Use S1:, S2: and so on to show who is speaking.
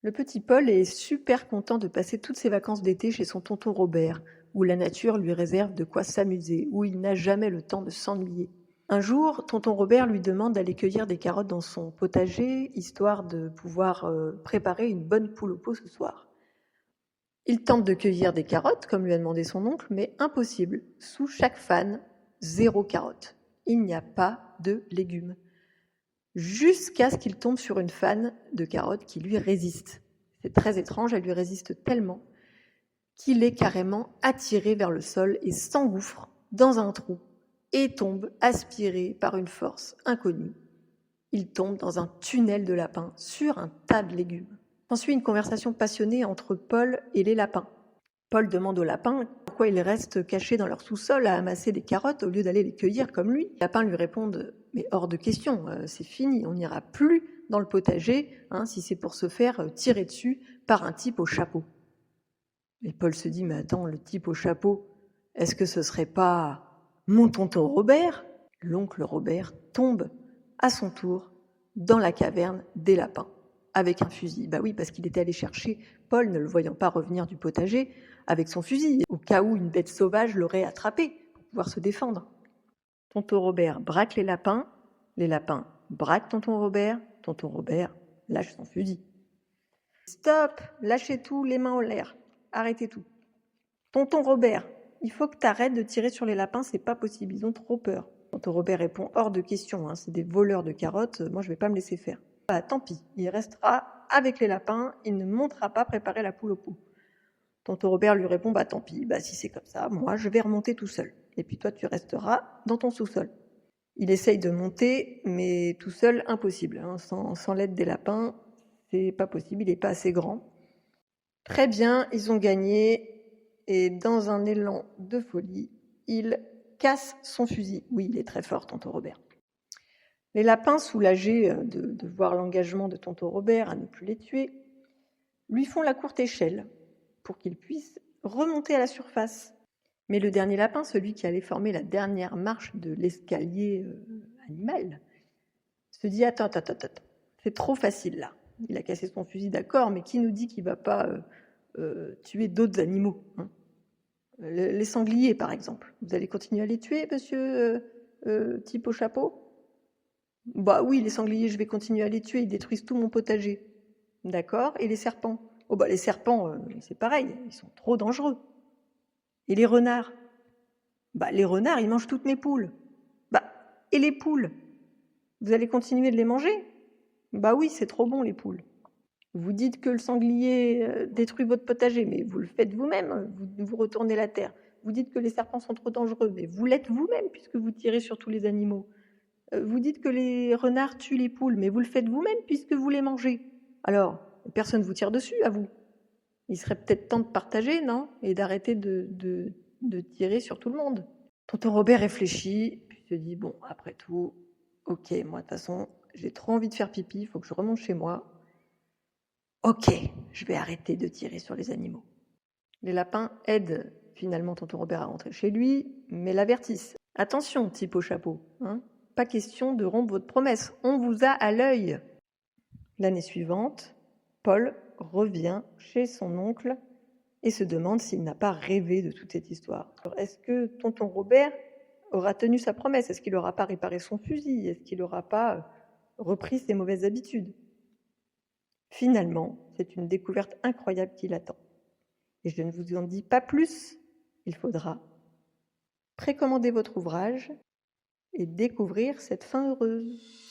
S1: Le petit Paul est super content de passer toutes ses vacances d'été chez son tonton Robert, où la nature lui réserve de quoi s'amuser, où il n'a jamais le temps de s'ennuyer. Un jour, tonton Robert lui demande d'aller cueillir des carottes dans son potager, histoire de pouvoir préparer une bonne poule au pot ce soir. Il tente de cueillir des carottes, comme lui a demandé son oncle, mais impossible. Sous chaque fan, 0 carotte. Il n'y a pas de légumes. Jusqu'à ce qu'il tombe sur une fan de carottes qui lui résiste. C'est très étrange, elle lui résiste tellement qu'il est carrément attiré vers le sol et s'engouffre dans un trou et tombe aspiré par une force inconnue. Il tombe dans un tunnel de lapins sur un tas de légumes. S'ensuit une conversation passionnée entre Paul et les lapins. Paul demande aux lapins pourquoi ils restent cachés dans leur sous-sol à amasser des carottes au lieu d'aller les cueillir comme lui. Les lapins lui répondent « Mais hors de question, c'est fini, on n'ira plus dans le potager si c'est pour se faire tirer dessus par un type au chapeau. » Et Paul se dit « Mais attends, le type au chapeau, est-ce que ce serait pas mon tonton Robert ?» L'oncle Robert tombe à son tour dans la caverne des lapins avec un fusil. Bah oui, parce qu'il était allé chercher Paul, ne le voyant pas revenir du potager, avec son fusil, au cas où une bête sauvage l'aurait attrapé pour pouvoir se défendre. Tonton Robert braque les lapins braquent tonton Robert lâche son fusil. Stop, lâchez tout, les mains en l'air, arrêtez tout. Tonton Robert, il faut que tu arrêtes de tirer sur les lapins, c'est pas possible, ils ont trop peur. Tonton Robert répond hors de question, c'est des voleurs de carottes, moi je vais pas me laisser faire. Bah, tant pis, il restera avec les lapins, il ne montera pas préparer la poule au pot. Tonton Robert lui répond bah tant pis, si c'est comme ça, moi je vais remonter tout seul. Et puis toi tu resteras dans ton sous-sol. Il essaye de monter, mais tout seul, impossible. Sans l'aide des lapins, c'est pas possible, il n'est pas assez grand. Très bien, ils ont gagné, et dans un élan de folie, il casse son fusil. Oui, il est très fort, tonton Robert. Les lapins, soulagés de voir l'engagement de tonton Robert à ne plus les tuer, lui font la courte échelle pour qu'il puisse remonter à la surface. Mais le dernier lapin, celui qui allait former la dernière marche de l'escalier animal, se dit « Attends, c'est trop facile là. Il a cassé son fusil, d'accord, mais qui nous dit qu'il ne va pas tuer d'autres animaux Les sangliers, par exemple. Vous allez continuer à les tuer, monsieur type au chapeau ?» Bah oui, les sangliers, je vais continuer à les tuer, ils détruisent tout mon potager. D'accord, et les serpents? Oh bah les serpents, c'est pareil, ils sont trop dangereux. Et les renards? Bah les renards, ils mangent toutes mes poules. Bah, et les poules? Vous allez continuer de les manger? Bah oui, c'est trop bon les poules. Vous dites que le sanglier détruit votre potager, mais vous le faites vous-même, vous retournez la terre. Vous dites que les serpents sont trop dangereux, mais vous l'êtes vous-même puisque vous tirez sur tous les animaux. Vous dites que les renards tuent les poules, mais vous le faites vous-même puisque vous les mangez. Alors, personne ne vous tire dessus, à vous. Il serait peut-être temps de partager, non? Et d'arrêter de tirer sur tout le monde. Tonton Robert réfléchit, puis se dit, bon, après tout, ok, moi de toute façon, j'ai trop envie de faire pipi, il faut que je remonte chez moi. Ok, je vais arrêter de tirer sur les animaux. Les lapins aident finalement tonton Robert à rentrer chez lui, mais l'avertissent. Attention, type au chapeau, pas question de rompre votre promesse, on vous a à l'œil. L'année suivante, Paul revient chez son oncle et se demande s'il n'a pas rêvé de toute cette histoire. Alors, est-ce que tonton Robert aura tenu sa promesse? Est-ce qu'il n'aura pas réparé son fusil? Est-ce qu'il n'aura pas repris ses mauvaises habitudes? Finalement, c'est une découverte incroyable qui l'attend. Et je ne vous en dis pas plus, il faudra précommander votre ouvrage et découvrir cette fin heureuse.